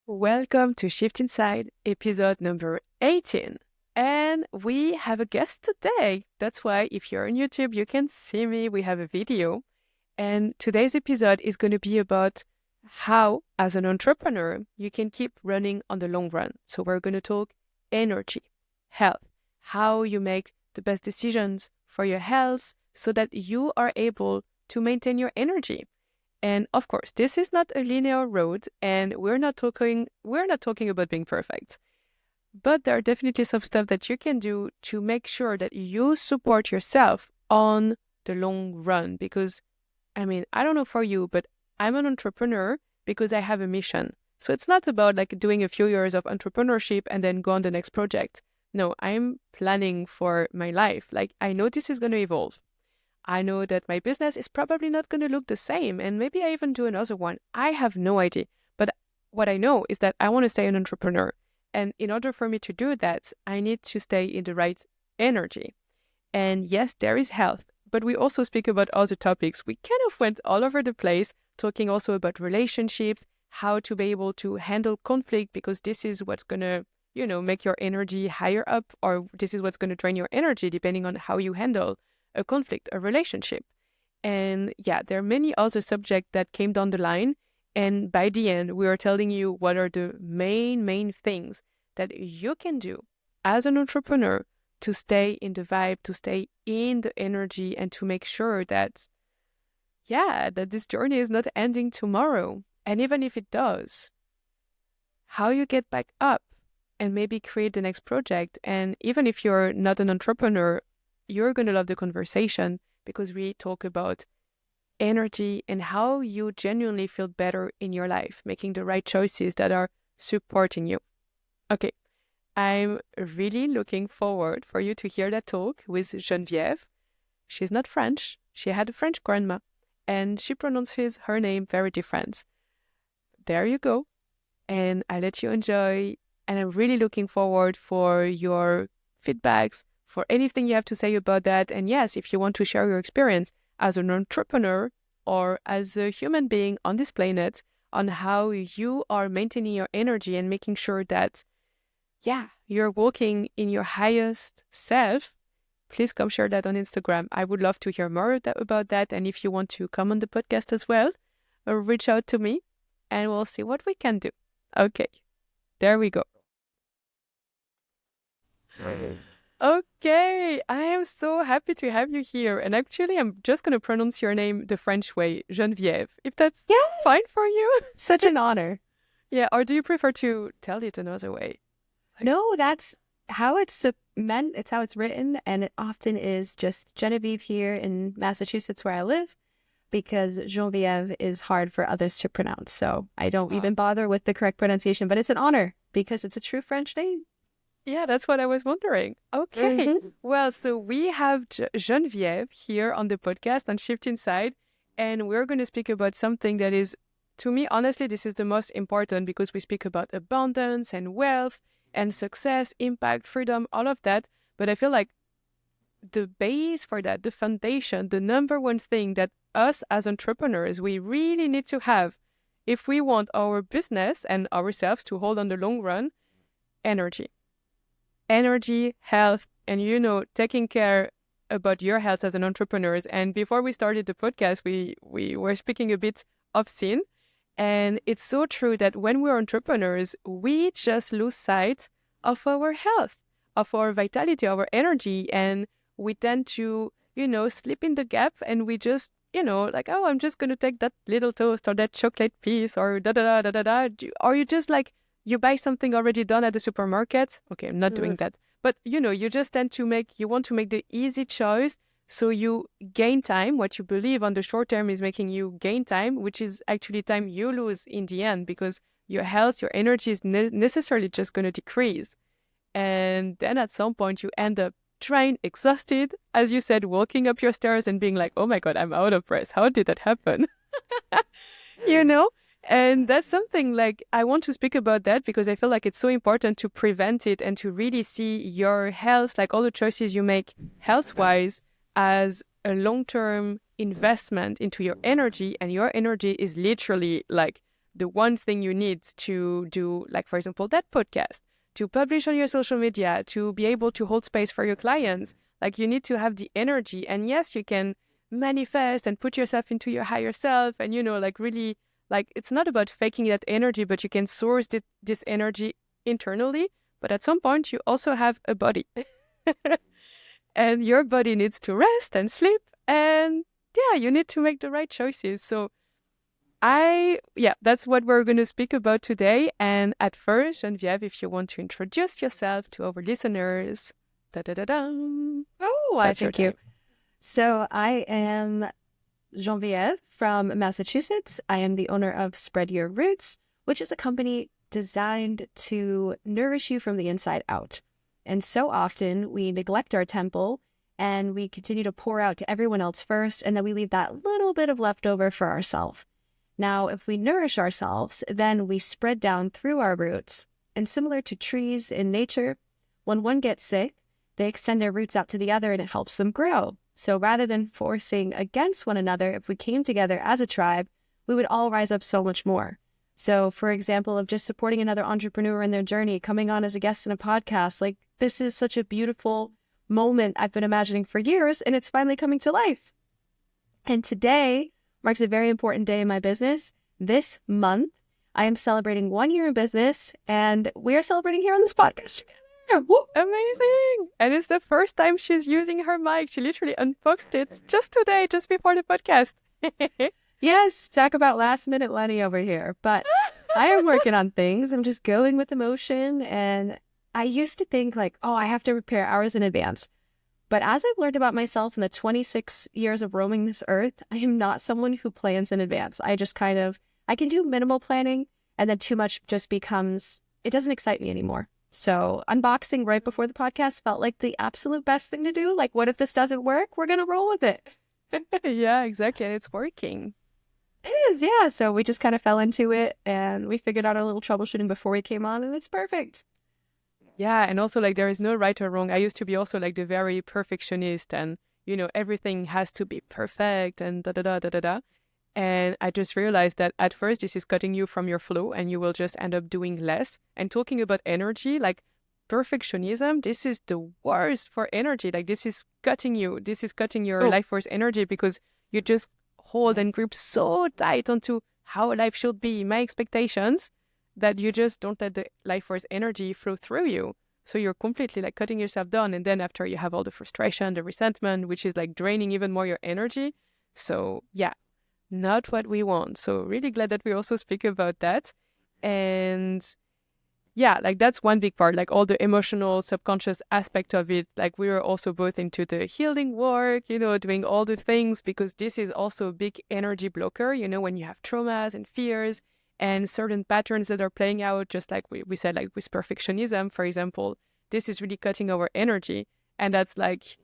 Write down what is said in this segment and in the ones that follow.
Welcome to Shift Inside, episode number 18. And we have a guest today. That's why if you're on YouTube, you can see me. We have a video. And today's episode is going to be about how, as an entrepreneur, you can keep running on the long run. So we're going to talk energy, health, how you make the best decisions for your health so that you are able to maintain your energy. And of course, this is not a linear road, and we're not talking about being perfect. But there are definitely some stuff that you can do to make sure that you support yourself on the long run. Because, I don't know for you, but I'm an entrepreneur because I have a mission. So it's not about like doing a few years of entrepreneurship and then go on the next project. No, I'm planning for my life. Like, I know this is going to evolve. I know that my business is probably not going to look the same, and maybe I even do another one. I have no idea. But what I know is that I want to stay an entrepreneur. And in order for me to do that, I need to stay in the right energy. And yes, there is health, but we also speak about other topics. We kind of went all over the place, talking also about relationships, how to be able to handle conflict, because this is what's going to, make your energy higher up, or this is what's going to drain your energy, depending on how you handle a conflict, a relationship. And yeah, there are many other subjects that came down the line. And by the end, we are telling you what are the main things that you can do as an entrepreneur to stay in the vibe, to stay in the energy, and to make sure that, that this journey is not ending tomorrow. And even if it does, how you get back up and maybe create the next project. And even if you're not an entrepreneur, you're going to love the conversation because we talk about energy and how you genuinely feel better in your life, making the right choices that are supporting you. Okay, I'm really looking forward for you to hear that talk with Genevieve. She's not French. She had a French grandma, and she pronounces her name very different. There you go. And I let you enjoy. And I'm really looking forward for your feedbacks, for anything you have to say about that. And yes, if you want to share your experience as an entrepreneur or as a human being on this planet on how you are maintaining your energy and making sure that, you're walking in your highest self, please come share that on Instagram. I would love to hear more about that. And if you want to come on the podcast as well, reach out to me and we'll see what we can do. Okay, there we go. Okay, I am so happy to have you here. And actually, I'm just going to pronounce your name the French way, Genevieve, if that's fine for you. Such an honor. Yeah, or do you prefer to tell it another way? No, that's how it's meant. It's how it's written. And it often is just Genevieve here in Massachusetts where I live, because Genevieve is hard for others to pronounce. So I don't even bother with the correct pronunciation, but it's an honor because it's a true French name. Yeah, that's what I was wondering. Okay. Well, so we have Genevieve here on the podcast on Shift Inside, and we're going to speak about something that is, to me, honestly, this is the most important because we speak about abundance and wealth and success, impact, freedom, all of that. But I feel like the base for that, the foundation, the number one thing that us as entrepreneurs, we really need to have if we want our business and ourselves to hold on the long run, energy, health, and, taking care about your health as an entrepreneur. And before we started the podcast, we were speaking a bit of sin. And it's so true that when we're entrepreneurs, we just lose sight of our health, of our vitality, our energy. And we tend to, slip in the gap and we just, like, oh, I'm just going to take that little toast or that chocolate piece or da-da-da-da-da-da. Or you just like, you buy something already done at the supermarket. Okay, I'm not doing that. But, you just tend to you want to make the easy choice. So you gain time. What you believe on the short term is making you gain time, which is actually time you lose in the end because your health, your energy is necessarily just going to decrease. And then at some point you end up drained, exhausted, as you said, walking up your stairs and being like, oh my God, I'm out of breath. How did that happen? And that's something like I want to speak about that because I feel like it's so important to prevent it and to really see your health, like all the choices you make health-wise, as a long-term investment into your energy. And your energy is literally like the one thing you need to do, like, for example, that podcast, to publish on your social media, to be able to hold space for your clients. Like, you need to have the energy. And yes, you can manifest and put yourself into your higher self and, like, really, like, it's not about faking that energy, but you can source this energy internally. But at some point, you also have a body. And your body needs to rest and sleep. And yeah, you need to make the right choices. So that's what we're going to speak about today. And at first, Genevieve, if you want to introduce yourself to our listeners, Oh, thank you. So I am Genevieve from Massachusetts. I am the owner of Spread Your Roots, which is a company designed to nourish you from the inside out. And so often we neglect our temple and we continue to pour out to everyone else first, and then we leave that little bit of leftover for ourselves. Now, if we nourish ourselves, then we spread down through our roots. And similar to trees in nature, when one gets sick, they extend their roots out to the other and it helps them grow. So rather than forcing against one another, if we came together as a tribe, we would all rise up so much more. So for example, of just supporting another entrepreneur in their journey, coming on as a guest in a podcast, like, this is such a beautiful moment I've been imagining for years, and it's finally coming to life. And today marks a very important day in my business. This month, I am celebrating 1 year in business, and we are celebrating here on this podcast. Amazing. And it's the first time she's using her mic. She literally unboxed it just today, just before the podcast. Yes, talk about last minute Lenny over here. But I am working on things. I'm just going with emotion. And I used to think like, oh, I have to prepare hours in advance. But as I've learned about myself in the 26 years of roaming this earth, I am not someone who plans in advance. I just I can do minimal planning, and then too much just becomes, it doesn't excite me anymore. So unboxing right before the podcast felt like the absolute best thing to do. Like, what if this doesn't work? We're going to roll with it. Yeah, exactly. And it's working. It is, yeah. So we just kind of fell into it, and we figured out a little troubleshooting before we came on, and it's perfect. Yeah, and also, like, there is no right or wrong. I used to be also like the very perfectionist, and everything has to be perfect and da-da-da. And I just realized that at first this is cutting you from your flow, and you will just end up doing less. And talking about energy, like, perfectionism, this is the worst for energy. Like, this is cutting you. This is cutting your life force energy, because you just hold and grip so tight onto how life should be, my expectations, that you just don't let the life force energy flow through you. So you're completely like cutting yourself down. And then after, you have all the frustration, the resentment, which is like draining even more your energy. So yeah, not what we want. So really glad that we also speak about that. And yeah, like, that's one big part, like all the emotional, subconscious aspect of it. Like, we are also both into the healing work, doing all the things, because this is also a big energy blocker, when you have traumas and fears and certain patterns that are playing out, just like we said, like with perfectionism, for example. This is really cutting our energy. And that's like,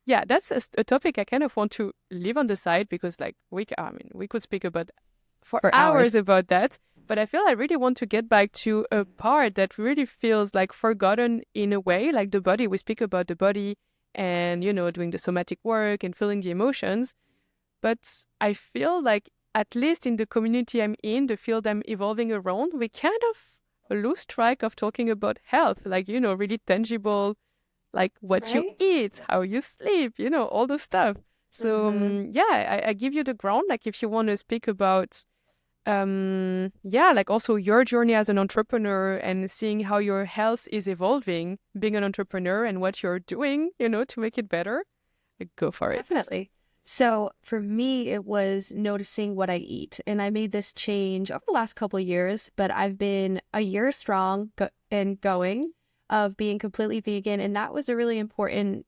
yeah, that's a topic I kind of want to leave on the side, because like we could speak about for hours about that. But I feel I really want to get back to a part that really feels like forgotten in a way, like the body. We speak about the body and, doing the somatic work and feeling the emotions. But I feel like, at least in the community I'm in, the field I'm evolving around, we kind of lose track of talking about health, like, really tangible, like what you eat, how you sleep, all the stuff. So I give you the ground, like, if you want to speak about like also your journey as an entrepreneur and seeing how your health is evolving, being an entrepreneur, and what you're doing, to make it better. Like, go for it. Definitely. So for me, it was noticing what I eat. And I made this change over the last couple of years, but I've been a year strong and going of being completely vegan. And that was a really important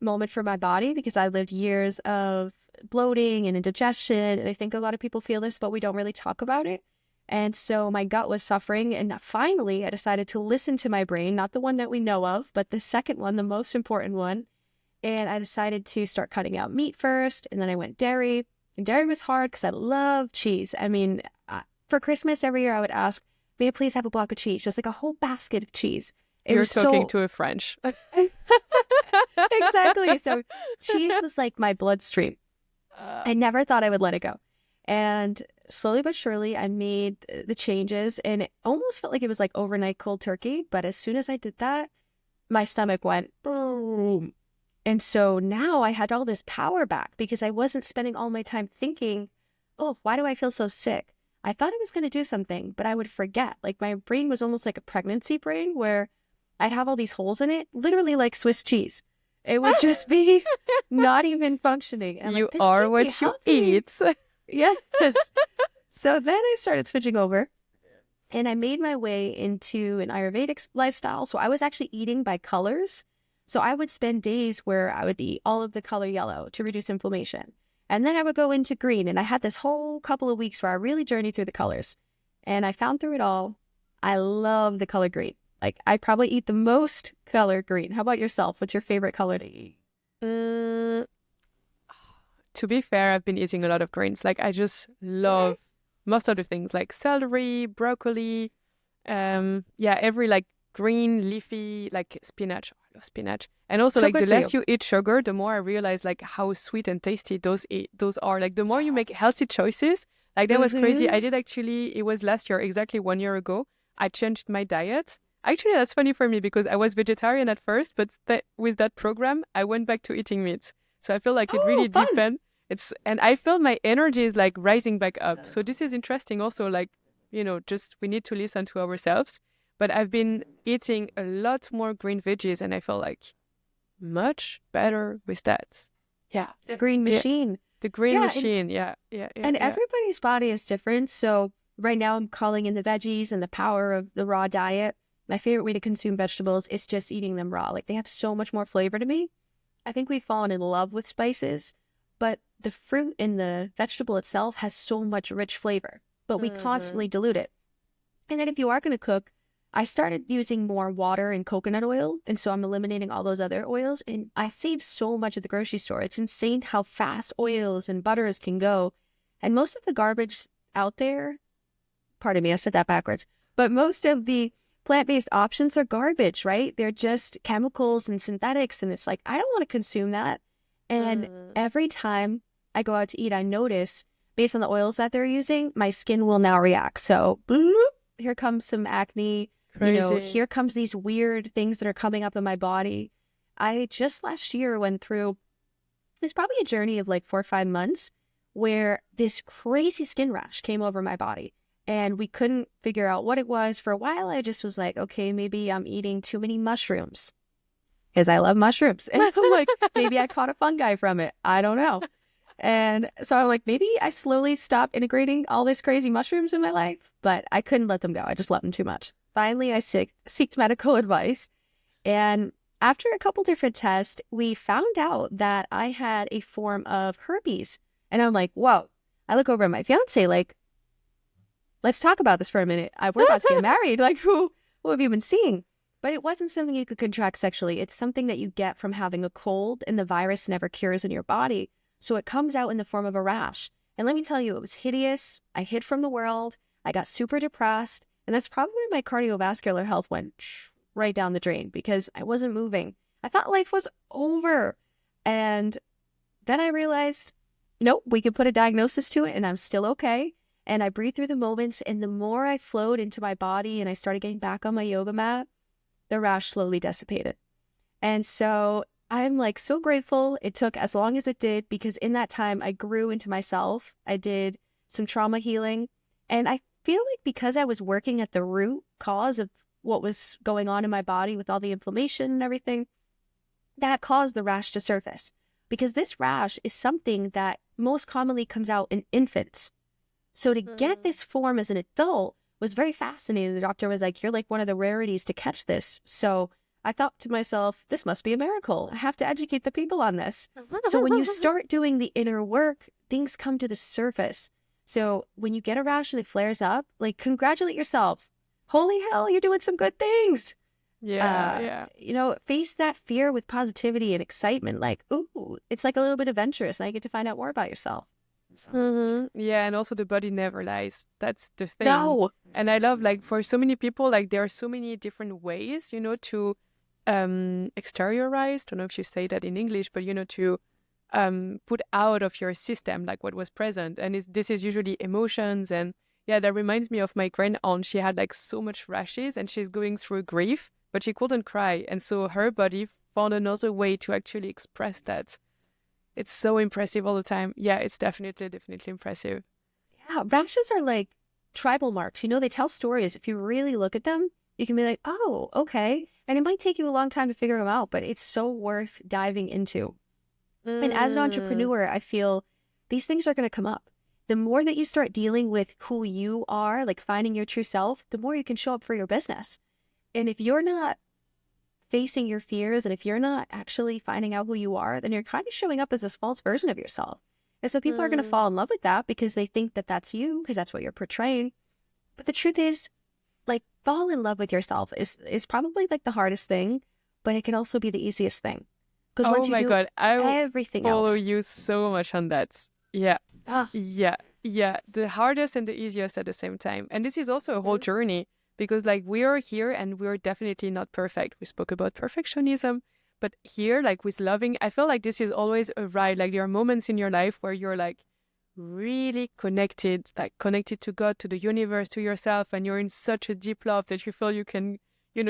moment for my body, because I lived years of bloating and indigestion. And I think a lot of people feel this, but we don't really talk about it. And so my gut was suffering. And finally, I decided to listen to my brain, not the one that we know of, but the second one, the most important one. And I decided to start cutting out meat first, and then I went dairy. And dairy was hard because I love cheese. I mean, for Christmas every year, I would ask, may I please have a block of cheese? Just like a whole basket of cheese. You're talking to a French. Exactly. So cheese was like my bloodstream. I never thought I would let it go. And slowly but surely, I made the changes, and it almost felt like it was like overnight cold turkey. But as soon as I did that, my stomach went boom. And so now I had all this power back because I wasn't spending all my time thinking, oh, why do I feel so sick? I thought I was going to do something, but I would forget. Like my brain was almost like a pregnancy brain where I'd have all these holes in it, literally like Swiss cheese. It would just be not even functioning. And I'm You like, this are can't be what you healthy. eat. Yeah. So then I started switching over and I made my way into an Ayurvedic lifestyle. So I was actually eating by colors. So I would spend days where I would eat all of the color yellow to reduce inflammation. And then I would go into green. And I had this whole couple of weeks where I really journeyed through the colors. And I found through it all, I love the color green. Like I probably eat the most color green. How about yourself? What's your favorite color to eat? Mm, to be fair, I've been eating a lot of greens. Like I just love most of the things like celery, broccoli, yeah, every like green leafy like spinach. I love spinach. And also So like the good for less you. you eat sugar, the more I realize like how sweet and tasty those are. Like the more you make healthy choices, like that was crazy. I did actually, it was last year, exactly 1 year ago. I changed my diet. Actually, that's funny for me because I was vegetarian at first, but with that program, I went back to eating meat. So I feel like it Oh, really fun. depends. And I feel my energy is like rising back up. So this is interesting also, like, just we need to listen to ourselves. But I've been eating a lot more green veggies and I feel like much better with that. Yeah. The green Yeah. machine. The green Yeah, machine. Yeah. Yeah. Yeah. and Yeah. everybody's body is different. So right now I'm calling in the veggies and the power of the raw diet. My favorite way to consume vegetables is just eating them raw. Like they have so much more flavor to me. I think we've fallen in love with spices, but the fruit in the vegetable itself has so much rich flavor, but we Mm-hmm. constantly dilute it. And then if you are going to cook, I started using more water and coconut oil. And so I'm eliminating all those other oils. And I save so much at the grocery store. It's insane how fast oils and butters can go. And most of the garbage out there, pardon me, I said that backwards, but most of the plant-based options are garbage, right? They're just chemicals and synthetics. And it's like, I don't want to consume that. And Mm. every time I go out to eat, I notice based on the oils that they're using, my skin will now react. So bloop, here comes some acne, Crazy. here comes these weird things that are coming up in my body. I just last year went through, there's probably a journey of like 4 or 5 months where this crazy skin rash came over my body and we couldn't figure out what it was. For a while, I just was like, okay, maybe I'm eating too many mushrooms because I love mushrooms. And I'm like, maybe I caught a fungi from it. I don't know. And so I'm like, maybe I slowly stopped integrating all this crazy mushrooms in my life, but I couldn't let them go. I just loved them too much. Finally, I seeked medical advice. And after a couple different tests, we found out that I had a form of herpes. And I'm like, whoa. I look over at my fiance, like, let's talk about this for a minute. We're about to get married. Like, who have you been seeing? But it wasn't something you could contract sexually. It's something that you get from having a cold, and the virus never cures in your body. So it comes out in the form of a rash. And let me tell you, it was hideous. I hid from the world. I got super depressed. And that's probably where my cardiovascular health went right down the drain because I wasn't moving. I thought life was over. And then I realized, nope, we could put a diagnosis to it and I'm still okay. And I breathed through the moments. And the more I flowed into my body and I started getting back on my yoga mat, the rash slowly dissipated. And so I'm like so grateful it took as long as it did because in that time I grew into myself. I did some trauma healing. And I feel like because I was working at the root cause of what was going on in my body with all the inflammation and everything, that caused the rash to surface. Because this rash is something that most commonly comes out in infants. So to get this form as an adult was very fascinating. The doctor was like, you're like one of the rarities to catch this. So I thought to myself, this must be a miracle. I have to educate the people on this. So when you start doing the inner work, things come to the surface. So when you get a rash and it flares up, like congratulate yourself. Holy hell, you're doing some good things. Yeah. Face that fear with positivity and excitement. Like, ooh, it's like a little bit adventurous. Now you get to find out more about yourself. Yeah, and also the body never lies. That's the thing. No. And I love like for so many people, like there are so many different ways, to exteriorize. Don't know if you say that in English, but to put out of your system, like what was present. And this is usually emotions. And yeah, that reminds me of my grand aunt. She had like so much rashes and she's going through grief, but she couldn't cry. And so her body found another way to actually express that. It's so impressive all the time. Yeah, it's definitely impressive. Yeah, rashes are like tribal marks. You know, they tell stories. If you really look at them, you can be like, oh, okay. And it might take you a long time to figure them out, but it's so worth diving into. And as an Mm, entrepreneur, I feel these things are going to come up. The more that you start dealing with who you are, like finding your true self, the more you can show up for your business. And if you're not facing your fears and if you're not actually finding out who you are, then you're kind of showing up as this false version of yourself. And so people are going to mm. fall in love with that because they think that that's you, because that's what you're portraying. But the truth is, like, fall in love with yourself is probably like the hardest thing, but it can also be the easiest thing. Because Oh once you my do God, I everything follow else, you so much on that. Yeah, ah, yeah, yeah. The hardest and the easiest at the same time. And this is also a whole mhm, journey because, like, we are here and we're definitely not perfect. We spoke about perfectionism, but here, like, with loving, I feel like this is always a ride. Like, there are moments in your life where you're like really connected, like connected to God, to the universe, to yourself, and you're in such a deep love that you feel you can,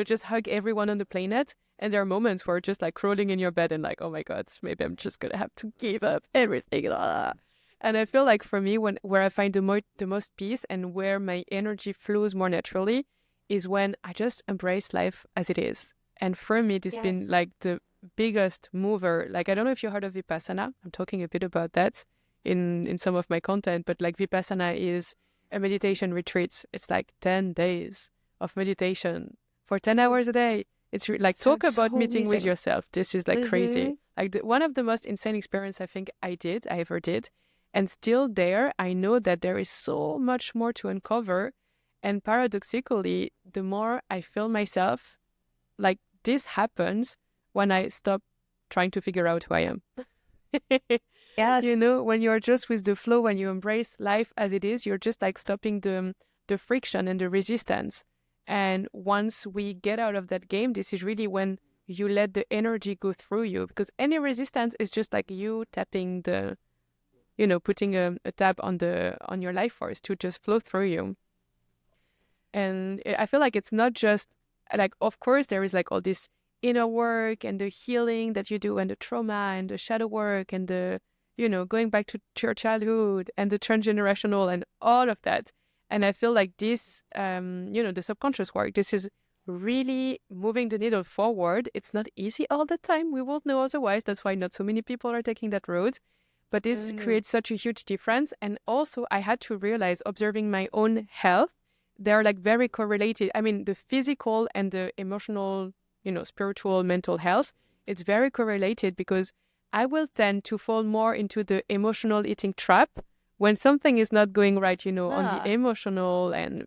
just hug everyone on the planet. And there are moments where just like crawling in your bed and like, oh my God, maybe I'm just gonna have to give up everything. Blah. And I feel like for me, where I find the most peace and where my energy flows more naturally is when I just embrace life as it is. And for me, this has been yes. like the biggest mover. Like I don't know if you heard of Vipassana. I'm talking a bit about that in some of my content, but like Vipassana is a meditation retreat. It's like 10 days of meditation for 10 Mm, hours a day. It's like talk sounds about so meeting with amazing. yourself. This is like crazy. Mm-hmm. Like one of the most insane experience I think I ever did. And still there, I know that there is so much more to uncover. And paradoxically, the more I feel myself, like this happens when I stop trying to figure out who I am. Yes. When you're just with the flow, when you embrace life as it is, you're just like stopping the friction and the resistance. And once we get out of that game, this is really when you let the energy go through you, because any resistance is just like you tapping putting a tap on your life force to just flow through you. And I feel like it's not just like, of course, there is like all this inner work and the healing that you do and the trauma and the shadow work and the, going back to your childhood and the transgenerational and all of that. And I feel like this, the subconscious work, this is really moving the needle forward. It's not easy all the time. We won't know otherwise. That's why not so many people are taking that road. But this Mm, creates such a huge difference. And also, I had to realize, observing my own health, they're like very correlated. I mean, the physical and the emotional, spiritual, mental health, it's very correlated because I will tend to fall more into the emotional eating trap when something is not going right, on the ah, emotional and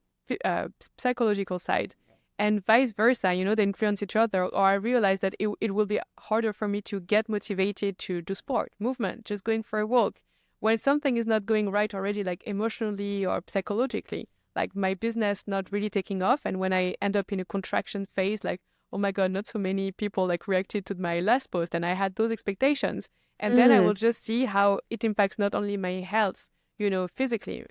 psychological side. And vice versa, they influence each other. Or I realize that it will be harder for me to get motivated to do sport, movement, just going for a walk. When something is not going right already, like emotionally or psychologically, like my business not really taking off. And when I end up in a contraction phase, like, oh my God, not so many people like reacted to my last post. And I had those expectations. And then I mm, will just see how it impacts not only my health, physically,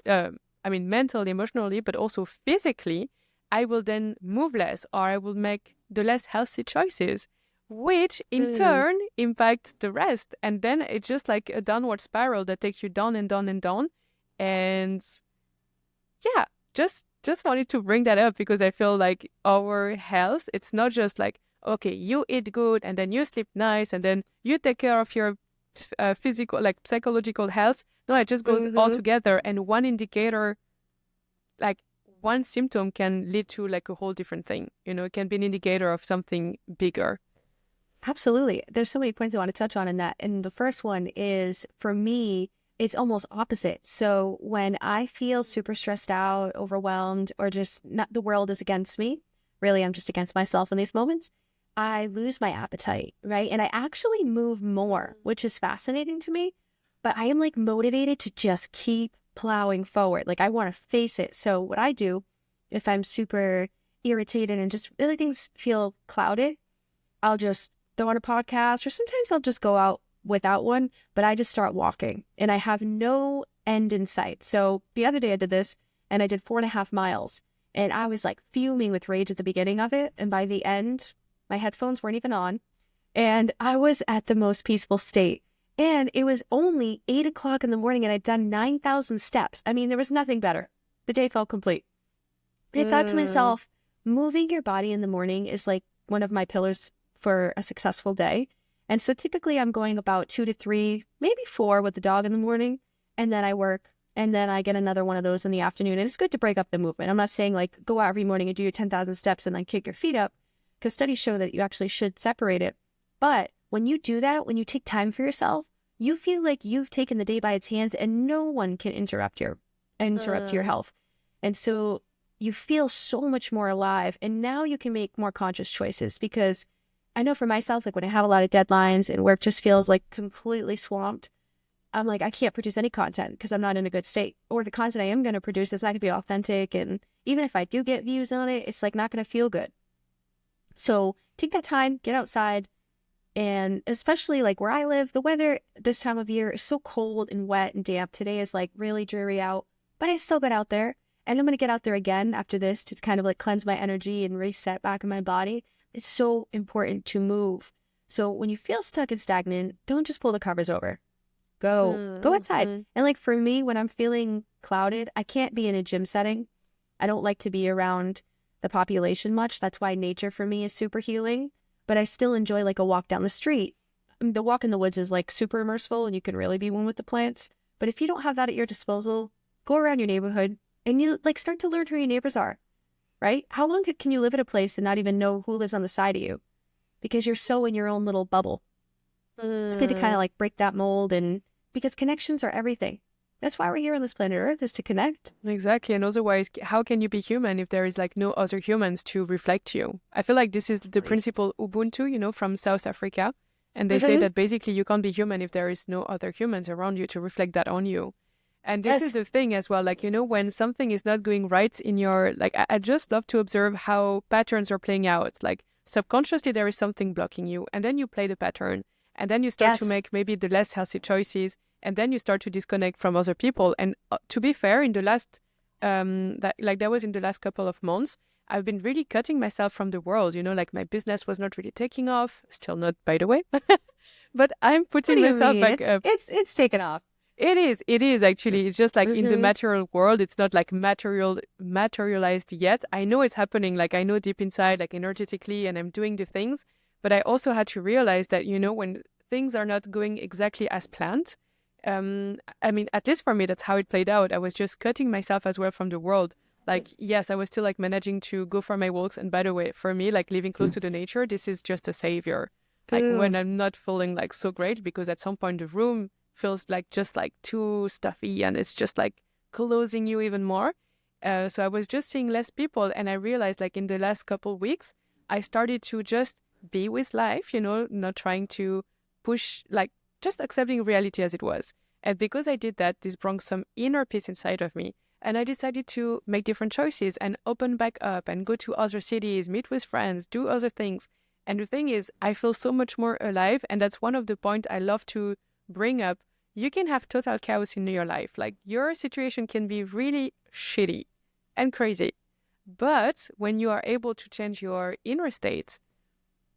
mentally, emotionally, but also physically. I will then move less or I will make the less healthy choices, which in mm. turn impact the rest. And then it's just like a downward spiral that takes you down and down and down. And yeah, just wanted to bring that up because I feel like our health, it's not just like, okay, you eat good and then you sleep nice and then you take care of your physical, like psychological health. No, it just goes all Mm-hmm. together. And one indicator, like one symptom can lead to like a whole different thing. It can be an indicator of something bigger. Absolutely. There's so many points I want to touch on in that. And the first one is for me, it's almost opposite. So when I feel super stressed out, overwhelmed, or just not the world is against me, really, I'm just against myself in these moments, I lose my appetite, right? And I actually move more, which is fascinating to me. But I am like motivated to just keep plowing forward. Like I want to face it. So what I do, if I'm super irritated and just really things feel clouded, I'll just throw on a podcast, or sometimes I'll just go out without one, but I just start walking and I have no end in sight. So the other day I did this and I did 4.5 miles and I was like fuming with rage at the beginning of it. And by the end, my headphones weren't even on and I was at the most peaceful state. And it was only 8 o'clock in the morning and I'd done 9,000 steps. I mean, there was nothing better. The day felt complete. I thought to myself, moving your body in the morning is like one of my pillars for a successful day. And so typically I'm going about 2 to 3, maybe 4 with the dog in the morning. And then I work and then I get another one of those in the afternoon. And it's good to break up the movement. I'm not saying like go out every morning and do your 10,000 steps and then kick your feet up, because studies show that you actually should separate it. But when you do that, when you take time for yourself, you feel like you've taken the day by its hands and no one can interrupt your health. And so you feel so much more alive. And now you can make more conscious choices, because I know for myself, like when I have a lot of deadlines and work just feels like completely swamped, I'm like, I can't produce any content because I'm not in a good state. Or the content I am going to produce is not going to be authentic. And even if I do get views on it, it's like not going to feel good. So take that time, get outside. And especially like where I live, the weather this time of year is so cold and wet and damp. Today is like really dreary out, but I still got out there. And I'm going to get out there again after this to kind of like cleanse my energy and reset back in my body. It's so important to move. So when you feel stuck and stagnant, don't just pull the covers over. Go outside. And like for me, when I'm feeling clouded, I can't be in a gym setting. I don't like to be around the population much. That's why nature for me is super healing. But I still enjoy like a walk down the street. I mean, the walk in the woods is like super immersive and you can really be one with the plants. But if you don't have that at your disposal, go around your neighborhood and you like start to learn who your neighbors are, right? How long can you live at a place and not even know who lives on the side of you? Because you're so in your own little bubble. It's good to kind of like break that mold, and because connections are everything. That's why we're here on this planet Earth, is to connect. Exactly. And otherwise, how can you be human if there is like no other humans to reflect you? I feel like this is the principle Ubuntu, from South Africa. And they say that basically you can't be human if there is no other humans around you to reflect that on you. And this is the thing as well, like, when something is not going right in your, like, I just love to observe how patterns are playing out. Like subconsciously there is something blocking you, and then you play the pattern, and then you start to make maybe the less healthy choices. And then you start to disconnect from other people. And to be fair, in the last, that was in the last couple of months, I've been really cutting myself from the world. Like my business was not really taking off. Still not, by the way. But I'm putting myself back up. It's taken off. It is actually. It's just like in the material world, it's not like materialized yet. I know it's happening. Like I know deep inside, like energetically, and I'm doing the things. But I also had to realize that, when things are not going exactly as planned, I mean, at least for me, that's how it played out. I was just cutting myself as well from the world. Like, yes, I was still like managing to go for my walks. And by the way, for me, like living close to the nature, this is just a savior. Like when I'm not feeling like so great, because at some point the room feels like just like too stuffy and it's just like closing you even more. So I was just seeing less people. And I realized like in the last couple of weeks, I started to just be with life, not trying to push, like, just accepting reality as it was. And because I did that, this brought some inner peace inside of me. And I decided to make different choices and open back up and go to other cities, meet with friends, do other things. And the thing is, I feel so much more alive. And that's one of the points I love to bring up. You can have total chaos in your life. Like your situation can be really shitty and crazy. But when you are able to change your inner state,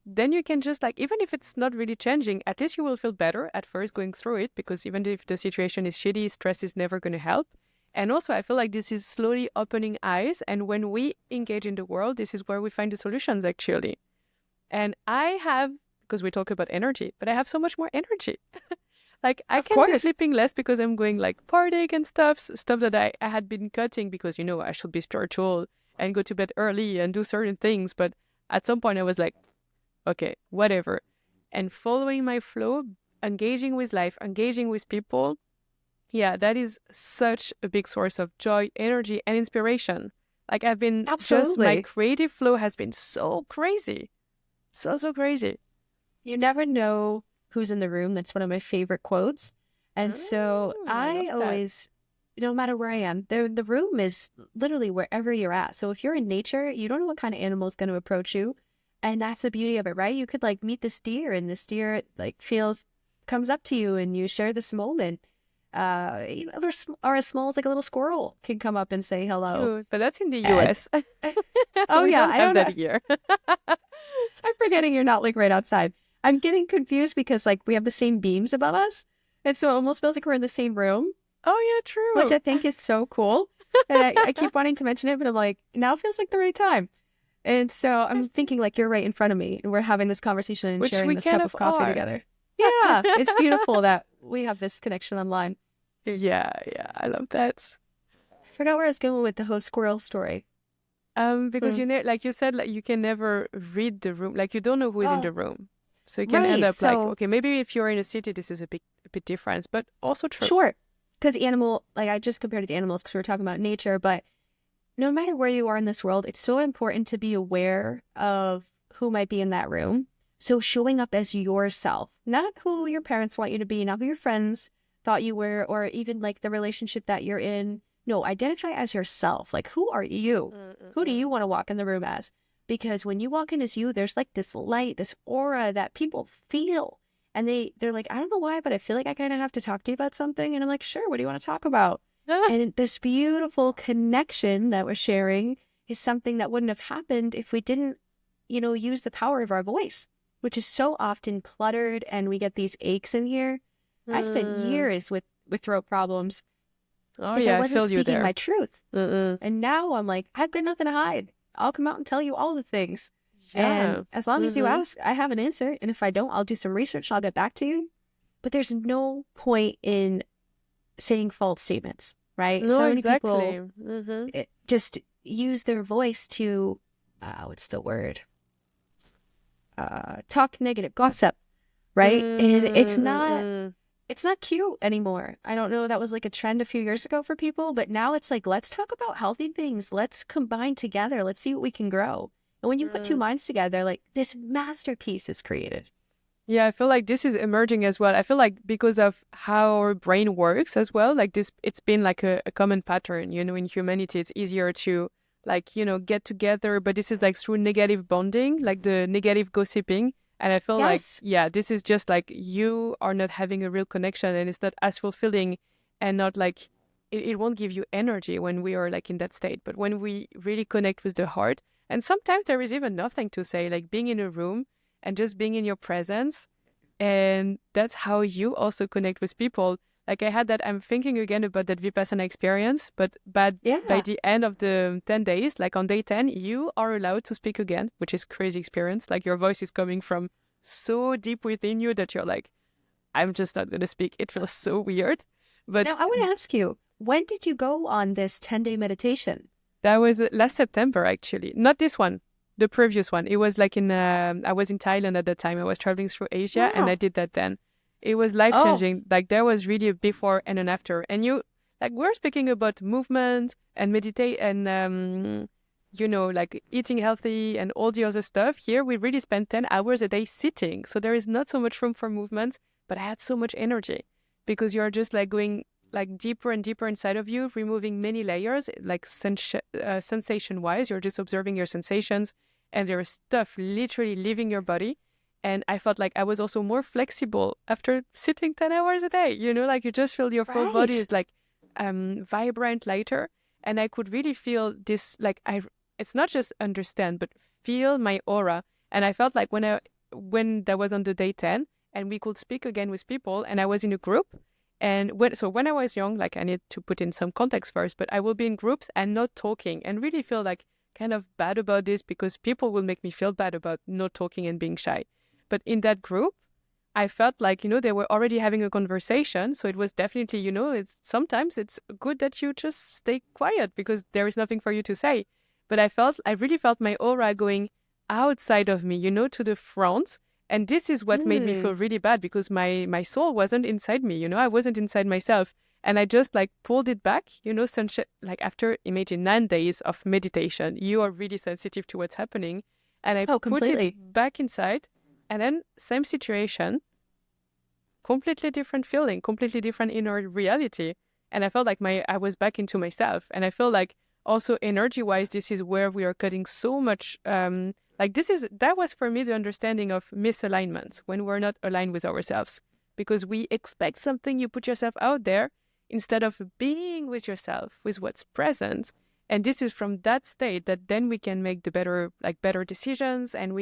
then you can just like, even if it's not really changing, at least you will feel better at first going through it, because even if the situation is shitty, stress is never going to help. And also I feel like this is slowly opening eyes. And when we engage in the world, this is where we find the solutions actually. And I have, because we talk about energy, but I have so much more energy. Like I can be sleeping less because I'm going like partying and stuff that I had been cutting because, I should be spiritual and go to bed early and do certain things. But at some point I was like, okay, whatever. And following my flow, engaging with life, engaging with people, yeah, that is such a big source of joy, energy, and inspiration. Like I've been just, my creative flow has been so crazy. So crazy. You never know who's in the room. That's one of my favorite quotes. And so I always, no matter where I am, the room is literally wherever you're at. So if you're in nature, you don't know what kind of animal is going to approach you. And that's the beauty of it, right? You could like meet this deer and this deer like feels comes up to you and you share this moment. Or as small as like a little squirrel can come up and say hello. Cute. But that's in the And US. oh We yeah, don't I have don't know. that here. I'm forgetting you're not like right outside. I'm getting confused because like we have the same beams above us, and so it almost feels like we're in the same room, Oh yeah, which true. I think is so cool. And I keep wanting to mention it, but I'm like, now feels like the right time. And so I'm thinking like you're right in front of me, and we're having this conversation and Which sharing we this kind cup of of coffee are. together. Yeah, it's beautiful that we have this connection online. Yeah, I love that. I forgot where I was going with the host squirrel story. Because Hmm. you know, like you said, like you can never read the room. Like you don't know who is in Oh, the room, so you can end right. up like, So okay, maybe if you're in a city, this is a bit different, but also true. sure, because animal, like I just compared it to animals because we were talking about nature, but no matter where you are in this world, it's so important to be aware of who might be in that room. So showing up as yourself, not who your parents want you to be, not who your friends thought you were, or even like the relationship that you're in. No, identify as yourself. Like, who are you? Who do Mm-mm-mm. you want to walk in the room as? Because when you walk in as you, there's like this light, this aura that people feel. And they're like, I don't know why, but I feel like I kind of have to talk to you about something. And I'm like, sure, what do you want to talk about? And this beautiful connection that we're sharing is something that wouldn't have happened if we didn't, use the power of our voice, which is so often cluttered and we get these aches in here. I spent Mm. years with throat problems Oh because I yeah, I wasn't feel you speaking there. my truth. Mm-mm. And now I'm like, I've got nothing to hide. I'll come out and tell you all the things. Yeah. And as long as you Mm-hmm. ask, I have an answer. And if I don't, I'll do some research. I'll get back to you. But there's no point in saying false statements, right? No, So many exactly. people Mm-hmm. just use their voice to, what's the word? Talk negative, gossip, right? And Mm-mm-mm. it's not cute anymore. I don't know. That was like a trend a few years ago for people, but now it's like, let's talk about healthy things. Let's combine together. Let's see what we can grow. And when you put two Mm. minds together, like this masterpiece is created. Yeah, I feel like this is emerging as well. I feel like because of how our brain works as well, like this, it's been like a common pattern, you know, in humanity. It's easier to like, you know, get together, but this is like through negative bonding, like the negative gossiping. And I feel like, Yes. yeah, this is just like you are not having a real connection and it's not as fulfilling and not like it won't give you energy when we are like in that state. But when we really connect with the heart, and sometimes there is even nothing to say, like being in a room and just being in your presence. And that's how you also connect with people. Like I had that, I'm thinking again about that Vipassana experience, but by Yeah. the end of the 10 days, like on day 10, you are allowed to speak again, which is crazy experience. Like your voice is coming from so deep within you that you're like, I'm just not going to speak. It feels so weird. Now But I want to ask you, when did you go on this 10-day meditation? that was last September, actually. Not this one, the previous one. It was like I was in Thailand at the time. I was traveling through Asia and I Wow. did that then. It was life Oh, changing. Like there was really a before and an after. And like, we're speaking about movement and meditate and, you know, like eating healthy and all the other stuff. Here, we really spend 10 hours a day sitting. So there is not so much room for movement, but I had so much energy because you're just like going like deeper and deeper inside of you, removing many layers, like sensation wise. You're just observing your sensations and there's stuff literally leaving your body. And I felt like I was also more flexible after sitting 10 hours a day. You know, like you just feel your full body right. is like vibrant, lighter. And I could really feel this, like, it's not just understand, but feel my aura. And I felt like when that was on the day 10 and we could speak again with people and I was in a group and when I was young, like I need to put in some context first, but I will be in groups and not talking and really feel like kind of bad about this because people will make me feel bad about not talking and being shy. But in that group, I felt like, you know, they were already having a conversation. So it was definitely, you know, sometimes it's good that you just stay quiet because there is nothing for you to say. But I really felt my aura going outside of me, you know, to the front. And this is what made me Mm, feel really bad because my soul wasn't inside me, you know, I wasn't inside myself. And I just like pulled it back, you know, like after imagine 9 days of meditation, you are really sensitive to what's happening. And I oh, put it completely. back inside. And then same situation, completely different feeling, completely different inner reality. And I felt like I was back into myself. And I feel like also energy wise, this is where we are cutting so much. Like that was for me the understanding of misalignment when we're not aligned with ourselves. because we expect something. You put yourself out there instead of being with yourself, with what's present. And this is from that state that then we can make the better decisions. And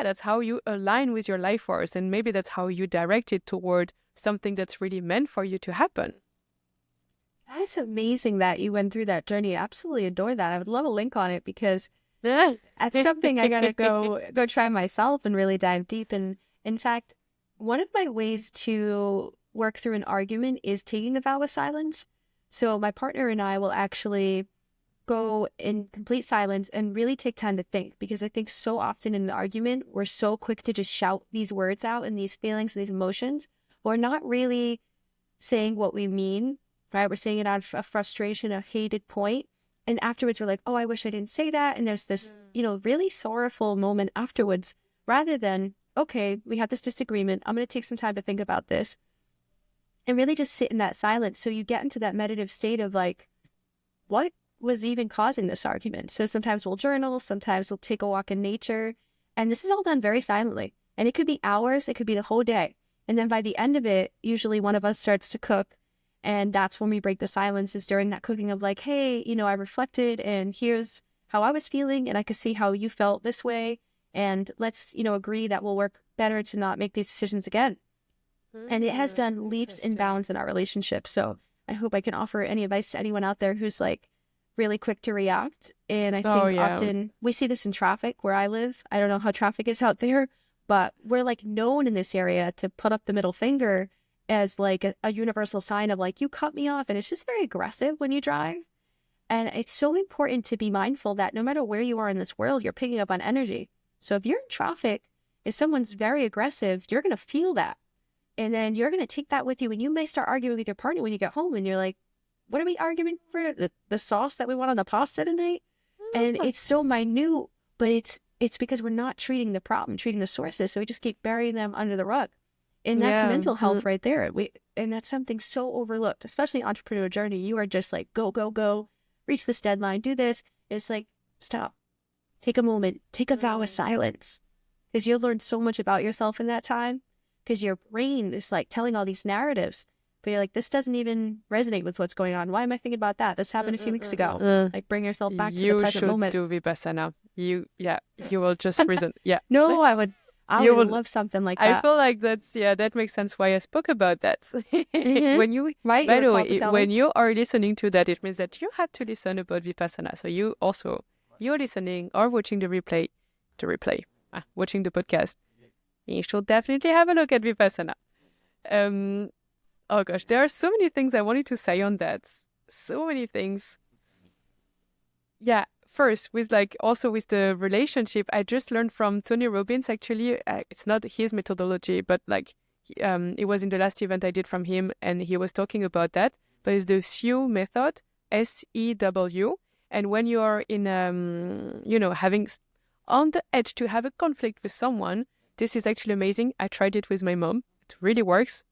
that's how you align with your life force. And maybe that's how you direct it toward something that's really meant for you to happen. That's amazing that you went through that journey. I absolutely adore that. I would love a link on it because that's something I gotta go try myself and really dive deep. And in fact, one of my ways to work through an argument is taking a vow of silence. So my partner and I will actually go in complete silence and really take time to think, because I think so often in an argument, we're so quick to just shout these words out and these feelings and these emotions. We're not really saying what we mean, right? We're saying it out of a frustration, a hated point. And afterwards, we're like, oh, I wish I didn't say that. And there's this, really sorrowful moment afterwards, rather than, okay, we had this disagreement. I'm going to take some time to think about this and really just sit in that silence. So you get into that meditative state of like, what was even causing this argument? So sometimes we'll journal, sometimes we'll take a walk in nature. And this is all done very silently. And it could be hours, it could be the whole day. And then by the end of it, usually one of us starts to cook. And that's when we break the silence, is during that cooking of like, hey, I reflected and here's how I was feeling. And I could see how you felt this way. And let's, agree that we'll work better to not make these decisions again. And it has done leaps and bounds in our relationship. So I hope I can offer any advice to anyone out there who's like really quick to react. And I think often we see this in traffic where I live. I don't know how traffic is out there, but we're like known in this area to put up the middle finger as like a universal sign of like, you cut me off. And it's just very aggressive when you drive. And it's so important to be mindful that no matter where you are in this world, you're picking up on energy. So if you're in traffic, if someone's very aggressive, you're going to feel that. And then you're going to take that with you. And you may start arguing with your partner when you get home and you're like, what are we arguing for? The sauce that we want on the pasta tonight? And it's so minute, but it's because we're not treating the problem, treating the sources. So we just keep burying them under the rug. And that's mental health right there. And that's something so overlooked, especially entrepreneur journey. You are just like, go, go, go, reach this deadline, do this. It's like, stop, take a moment, take a vow of silence, because you'll learn so much about yourself in that time, because your brain is like telling all these narratives, but you're like, this doesn't even resonate with what's going on. Why am I thinking about that? This happened a few weeks ago. Like, bring yourself back to the present moment. You should do Vipassana. You will just reason. Yeah. No, I would love something like that. I feel like that makes sense why I spoke about that. When you, by the way, when you are listening to that, it means that you had to listen about Vipassana. So you're listening or watching watching the podcast. You should definitely have a look at Vipassana. Oh gosh, there are so many things I wanted to say on that. So many things. Yeah. First, with the relationship, I just learned from Tony Robbins, actually. It's not his methodology, but it was in the last event I did from him, and he was talking about that. But it's the SEW method, SEW. And when you are in, having on the edge to have a conflict with someone, this is actually amazing. I tried it with my mom. It really works.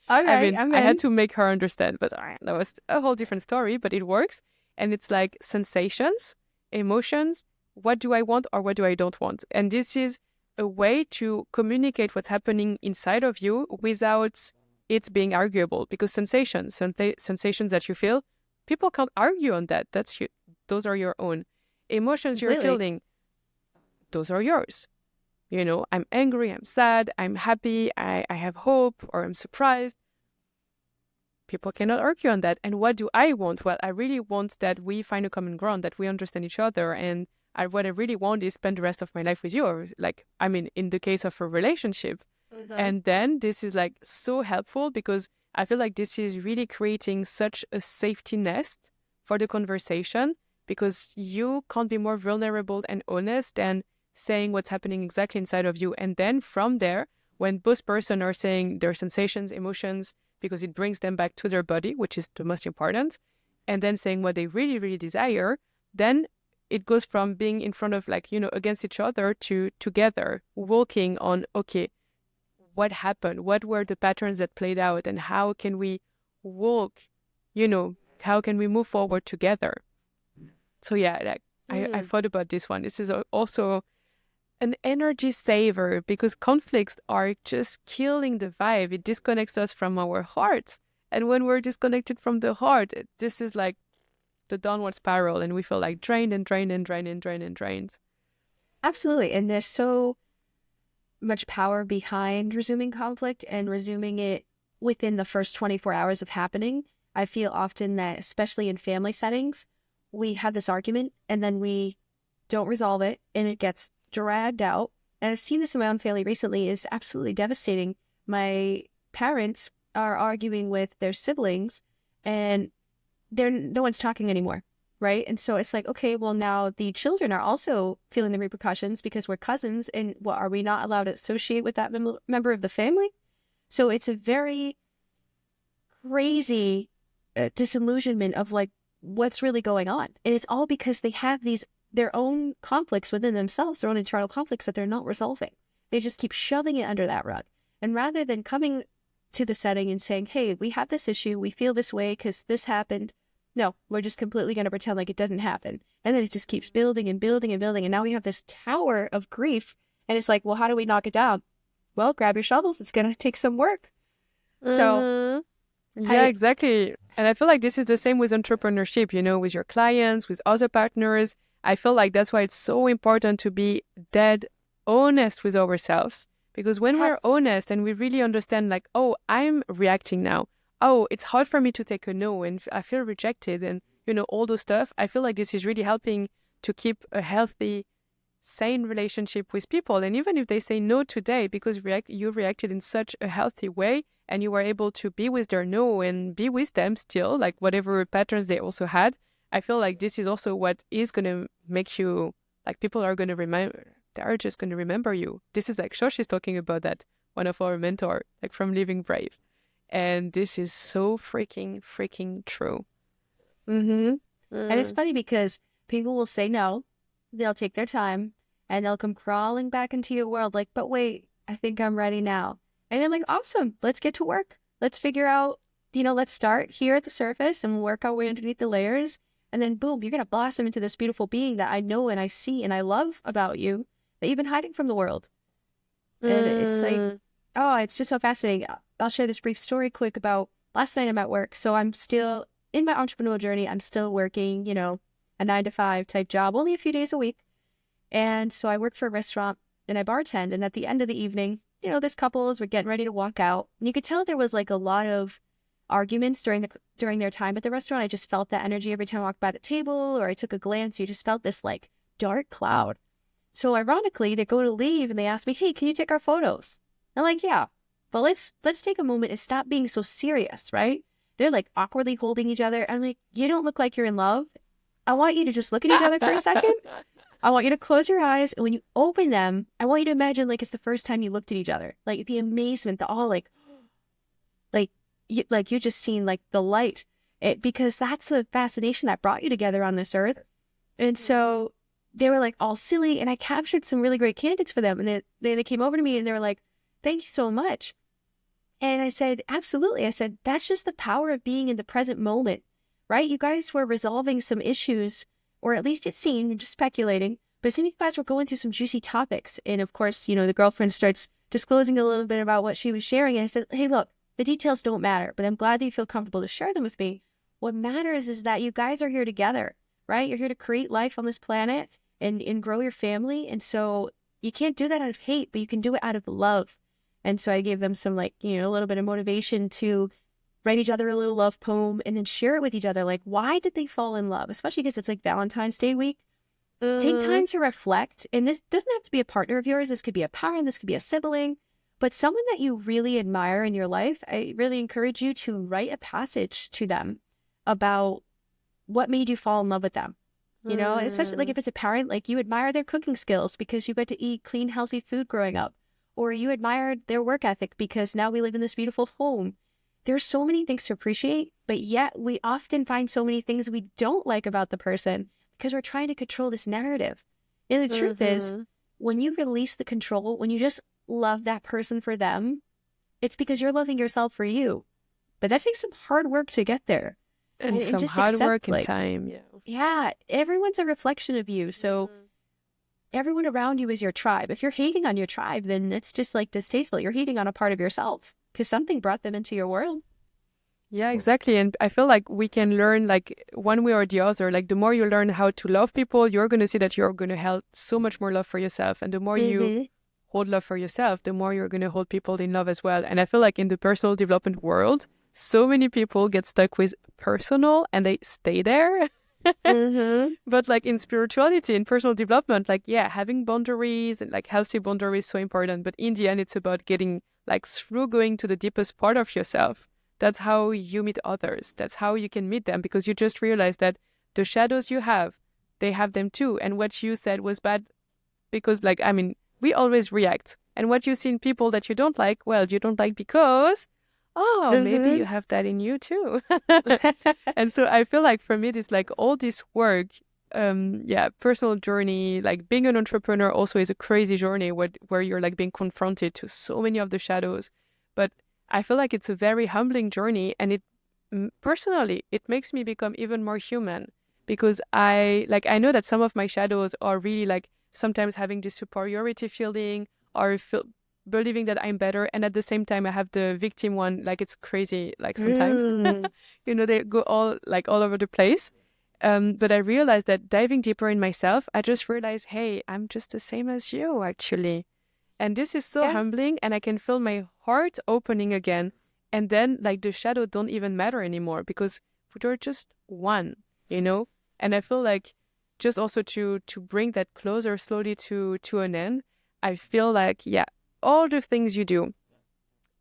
I had to make her understand, but that was a whole different story, but it works. And it's like sensations, emotions, what do I want or what do I don't want? And this is a way to communicate what's happening inside of you without it being arguable. Because sensations that you feel, people can't argue on that. Those are your own. Emotions you're feeling, those are yours. I'm angry, I'm sad, I'm happy, I have hope, or I'm surprised. People cannot argue on that. And what do I want? Well, I really want that we find a common ground, that we understand each other. And what I really want is spend the rest of my life with you. Or in the case of a relationship. Mm-hmm. And then this is like so helpful, because I feel like this is really creating such a safety nest for the conversation, because you can't be more vulnerable and honest than saying what's happening exactly inside of you. And then from there, when both persons are saying their sensations, emotions, because it brings them back to their body, which is the most important, and then saying what they really, really desire, then it goes from being in front of against each other to together, walking on, okay, what happened? What were the patterns that played out? And how can we walk, how can we move forward together? So yeah, I thought about this one. This is also an energy saver because conflicts are just killing the vibe. It disconnects us from our hearts. And when we're disconnected from the heart, this is like the downward spiral and we feel like drained and drained and drained and drained and drained. Absolutely. And there's so much power behind resuming conflict and resuming it within the first 24 hours of happening. I feel often that, especially in family settings, we have this argument and then we don't resolve it and it gets dragged out. And I've seen this in my own family recently. It's absolutely devastating. My parents are arguing with their siblings and no one's talking anymore, right? And so it's like, okay, well, now the children are also feeling the repercussions because we're cousins, and what, are we not allowed to associate with that member of the family? So it's a very crazy disillusionment of like what's really going on, and it's all because they have their own conflicts within themselves, their own internal conflicts that they're not resolving. They just keep shoving it under that rug, and rather than coming to the setting and saying, hey, we have this issue, we feel this way because this happened. No, we're just completely going to pretend like it doesn't happen. And then it just keeps building and building and building. And now we have this tower of grief. And it's like, well, how do we knock it down? Well, grab your shovels. It's going to take some work. So, yeah, exactly. And I feel like this is the same with entrepreneurship, you know, with your clients, with other partners. I feel like that's why it's so important to be dead honest with ourselves. Because when we're honest and we really understand, like, oh, I'm reacting now. Oh, it's hard for me to take a no and I feel rejected and, you know, all those stuff. I feel like this is really helping to keep a healthy, sane relationship with people. And even if they say no today because you reacted in such a healthy way and you were able to be with their no and be with them still, like whatever patterns they also had, I feel like this is also what is going to make you, like people are going to remember, they are just going to remember you. This is like Shosh is talking about that, one of our mentor, like from Living Brave. And this is so freaking true. And it's funny because people will say no, they'll take their time, and they'll come crawling back into your world like, but wait, I think I'm ready now. And I'm like, awesome, let's get to work. Let's figure out, let's start here at the surface and work our way underneath the layers. And then boom, you're going to blossom into this beautiful being that I know and I see and I love about you that you've been hiding from the world. And it's like, oh, it's just so fascinating. I'll share this brief story quick about last night I'm at work. So I'm still in my entrepreneurial journey. I'm still working, a 9-to-5 type job, only a few days a week. And so I work for a restaurant and I bartend. And at the end of the evening, this couples were getting ready to walk out. And you could tell there was like a lot of arguments during their time at the restaurant. I just felt that energy every time I walked by the table or I took a glance. You just felt this like dark cloud. So ironically, they go to leave and they ask me, hey, can you take our photos? I'm like, yeah, but let's take a moment and stop being so serious, right? They're like awkwardly holding each other. I'm like, you don't look like you're in love. I want you to just look at each other for a second. I want you to close your eyes. And when you open them, I want you to imagine like it's the first time you looked at each other. Like the amazement, the all like you just seen like the light. Because that's the fascination that brought you together on this earth. And so they were like all silly. And I captured some really great candidates for them. And they came over to me and they were like, thank you so much. And I said, absolutely. I said, that's just the power of being in the present moment, right? You guys were resolving some issues, or at least it seemed, I'm just speculating, but it seemed you guys were going through some juicy topics. And of course, the girlfriend starts disclosing a little bit about what she was sharing. And I said, hey, look, the details don't matter, but I'm glad that you feel comfortable to share them with me. What matters is that you guys are here together, right? You're here to create life on this planet and grow your family. And so you can't do that out of hate, but you can do it out of love. And so I gave them some a little bit of motivation to write each other a little love poem and then share it with each other. Like, why did they fall in love? Especially because it's like Valentine's Day week. Take time to reflect. And this doesn't have to be a partner of yours. This could be a parent. This could be a sibling. But someone that you really admire in your life, I really encourage you to write a passage to them about what made you fall in love with them. Especially like if it's a parent, like you admire their cooking skills because you got to eat clean, healthy food growing up. Or you admired their work ethic because now we live in this beautiful home. There's so many things to appreciate, but yet we often find so many things we don't like about the person because we're trying to control this narrative. And the truth is, when you release the control, when you just love that person for them, it's because you're loving yourself for you. But that takes some hard work to get there. And some just hard accept, work and time, yeah. Yeah, everyone's a reflection of you. So everyone around you is your tribe. If you're hating on your tribe, then it's just like distasteful. You're hating on a part of yourself because something brought them into your world. Yeah, exactly. And I feel like we can learn like one way or the other. Like the more you learn how to love people, you're going to see that you're going to hold so much more love for yourself. And the more you Mm-hmm. hold love for yourself, the more you're going to hold people in love as well. And I feel like in the personal development world, so many people get stuck with personal and they stay there. Mm-hmm. But like in spirituality and personal development, like, yeah, having boundaries and like healthy boundaries is so important. But in the end, it's about getting like through going to the deepest part of yourself. That's how you meet others. That's how you can meet them because you just realize that the shadows you have, they have them too. And what you said was bad because, like, I mean, we always react. And what you see in people that you don't like, well, you don't like because, oh, maybe you have that in you too. And so I feel like for me, it's like all this work, yeah, personal journey, like being an entrepreneur also is a crazy journey where you're like being confronted to so many of the shadows. But I feel like it's a very humbling journey. And it personally, it makes me become even more human because I know that some of my shadows are really like sometimes having this superiority feeling or believing that I'm better. And at the same time, I have the victim one, like it's crazy, like sometimes. They go all over the place. But I realized that diving deeper in myself, I just realized, hey, I'm just the same as you, actually. And this is so Yeah. humbling, and I can feel my heart opening again. And then, like, the shadow don't even matter anymore because they're just one, you know? And I feel like just also to bring that closer slowly to an end, I feel like, yeah, all the things you do,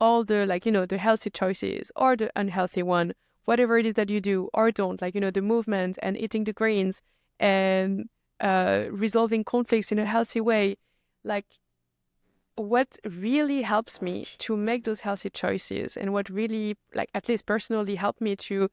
all the the healthy choices or the unhealthy one, whatever it is that you do or don't, the movement and eating the greens and resolving conflicts in a healthy way, like what really helps me to make those healthy choices and what really, like, at least personally helped me to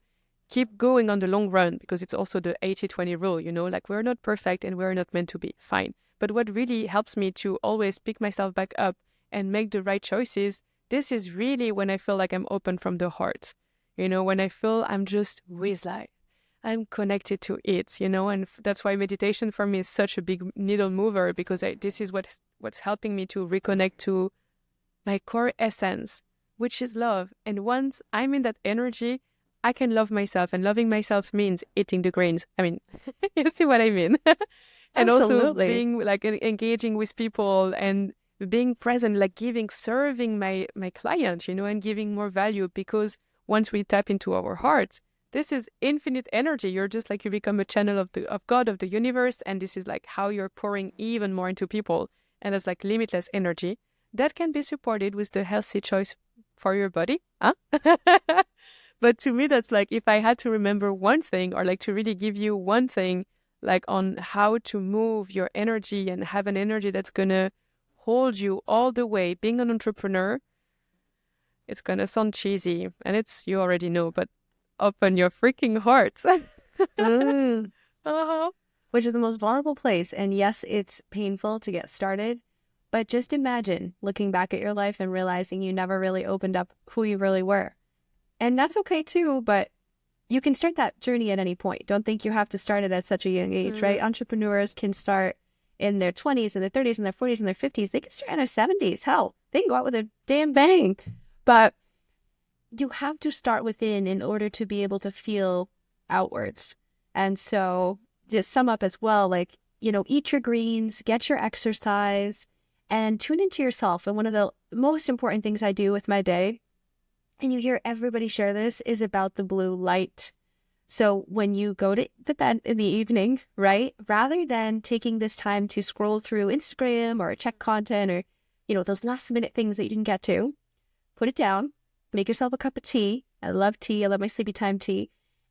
keep going on the long run, because it's also the 80-20 rule, like we're not perfect and we're not meant to be, fine. But what really helps me to always pick myself back up and make the right choices, this is really when I feel like I'm open from the heart, when I feel I'm just with life. I'm connected to it, and that's why meditation for me is such a big needle mover, because this is what's helping me to reconnect to my core essence, which is love. And once I'm in that energy, I can love myself. And loving myself means eating the grains. I mean, you see what I mean? And also Absolutely. being like engaging with people and being present, like serving my client, and giving more value, because once we tap into our hearts, this is infinite energy. You're just like, you become a channel of God, of the universe. And this is like how you're pouring even more into people. And it's like limitless energy that can be supported with the healthy choice for your body. Huh? But to me, that's like, if I had to remember one thing, or like to really give you one thing, like on how to move your energy and have an energy that's going to hold you all the way, being an entrepreneur, it's going to sound cheesy, and you already know, but open your freaking heart. Mm. Uh-huh. Which is the most vulnerable place. And yes, it's painful to get started, but just imagine looking back at your life and realizing you never really opened up who you really were. And that's okay too, but you can start that journey at any point. Don't think you have to start it at such a young age, right? Entrepreneurs can start in their 20s and their 30s and their 40s and their 50s. They can start in their 70s. Hell, they can go out with a damn bang. But you have to start within in order to be able to feel outwards. And so just sum up as well, like, eat your greens, get your exercise, and tune into yourself. And one of the most important things I do with my day, and you hear everybody share this, is about the blue light. So when you go to the bed in the evening, right, rather than taking this time to scroll through Instagram or check content or, those last minute things that you didn't get to, put it down, make yourself a cup of tea. I love tea. I love my sleepy time tea.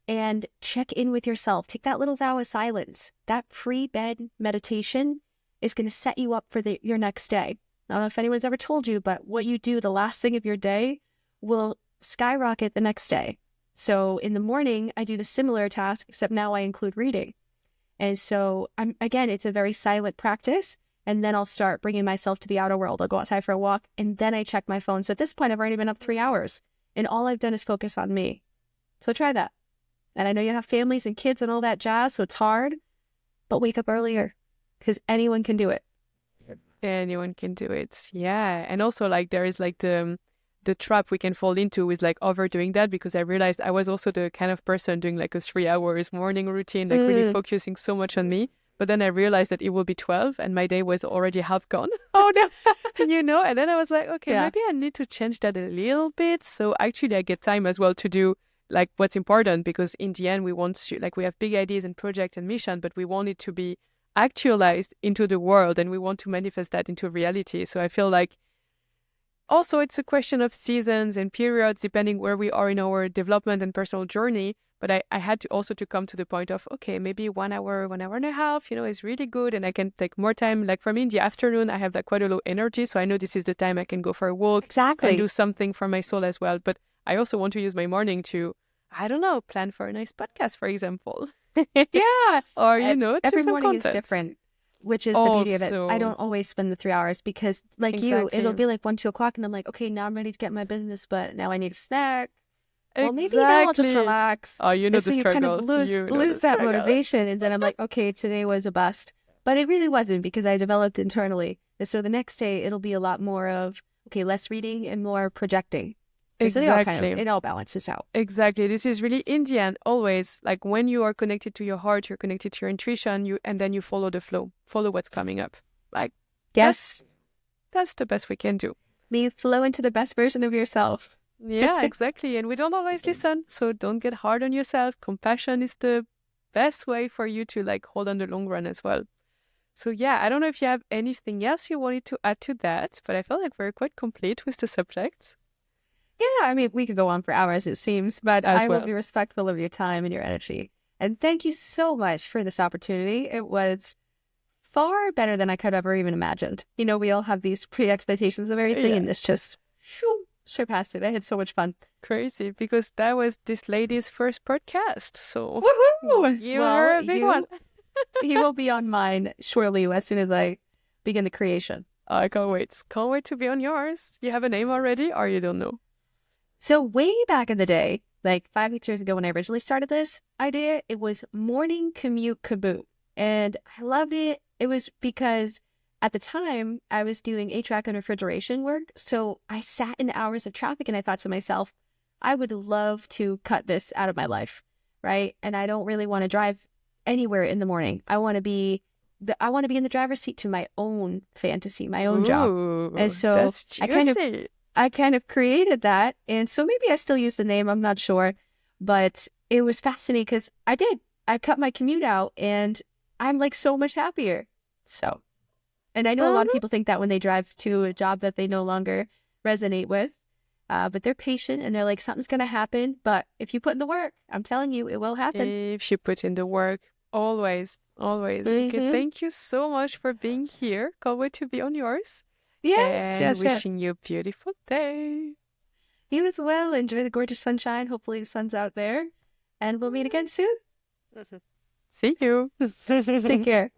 And check in with yourself. Take that little vow of silence. That pre-bed meditation is going to set you up for your next day. I don't know if anyone's ever told you, but what you do the last thing of your day will skyrocket the next day. So in the morning, I do the similar task, except now I include reading. And so again, it's a very silent practice. And then I'll start bringing myself to the outer world. I'll go outside for a walk, and then I check my phone. So at this point, I've already been up 3 hours, and all I've done is focus on me. So try that. And I know you have families and kids and all that jazz, so it's hard, but wake up earlier. because anyone can do it. Anyone can do it. Yeah. And also like there is like the trap we can fall into is like overdoing that, because I realized I was also the kind of person doing like a 3 hours morning routine, like really focusing so much on me. But then I realized that it will be 12 and my day was already half gone. Oh no. And then I was like, okay, Yeah. maybe I need to change that a little bit. So actually I get time as well to do like what's important, because in the end we want to, like, we have big ideas and project and mission, but we want it to be actualized into the world and we want to manifest that into reality. So I feel like also it's a question of seasons and periods depending where we are in our development and personal journey. But I had to also to come to the point of, okay, maybe 1 hour, 1 hour and a half, is really good. And I can take more time. Like for me in the afternoon, I have like quite a low energy. So I know this is the time I can go for a walk Exactly. and do something for my soul as well. But I also want to use my morning to, I don't know, plan for a nice podcast, for example. Yeah. Or, every some morning content. is different, which is the beauty of it. Also, I don't always spend the 3 hours because, like you, Exactly. it'll be like 1, 2 o'clock, and I'm like, okay, now I'm ready to get my business, but now I need a snack. Well, maybe now I'll just Exactly. relax. Oh, you know And the so you kind struggle. of lose You know lose the that struggle. motivation, and then I'm like, okay, today was a bust, but it really wasn't, because I developed internally. And so the next day it'll be a lot more of, okay, less reading and more projecting. And so Exactly. it all balances out. Exactly. This is really in the end always like when you are connected to your heart, you're connected to your intuition, and then you follow the flow, follow what's coming up. Like Yes, that's the best we can do. me flow into the best version of yourself. Yeah, exactly. And we don't always listen, so don't get hard on yourself. Compassion is the best way for you to like hold on the long run as well. So yeah, I don't know if you have anything else you wanted to add to that, but I feel like we're quite complete with the subject. Yeah, I mean, we could go on for hours, it seems, but As I well. will be respectful of your time and your energy. And thank you so much for this opportunity. It was far better than I could ever even imagined. We all have these pre-expectations of everything, and this just surpassed it. I had so much fun. Crazy, because that was this lady's first podcast. So Woohoo! you are a big one. He will be on mine shortly as soon as I begin the creation. I can't wait. Can't wait to be on yours. You have a name already, or you don't know? So way back in the day, like 5, 6 years ago when I originally started this idea, it was Morning Commute Kaboom. And I loved it. It was because at the time I was doing HVAC and refrigeration work. So I sat in hours of traffic and I thought to myself, I would love to cut this out of my life, right? And I don't really want to drive anywhere in the morning. I want to be in the driver's seat to my own fantasy, my own job. And so that's juicy. I kind of created that. And so maybe I still use the name, I'm not sure. But it was fascinating because I cut my commute out and I'm like so much happier. So, and I know a lot of people think that when they drive to a job that they no longer resonate with, but they're patient and they're like, something's going to happen. But if you put in the work, I'm telling you, it will happen. If you put in the work, always. Okay, thank you so much for being here. Can't wait to be on yours. Yes, wishing you a beautiful day. You as well. Enjoy the gorgeous sunshine. Hopefully the sun's out there. And we'll meet again soon. See you. Take care.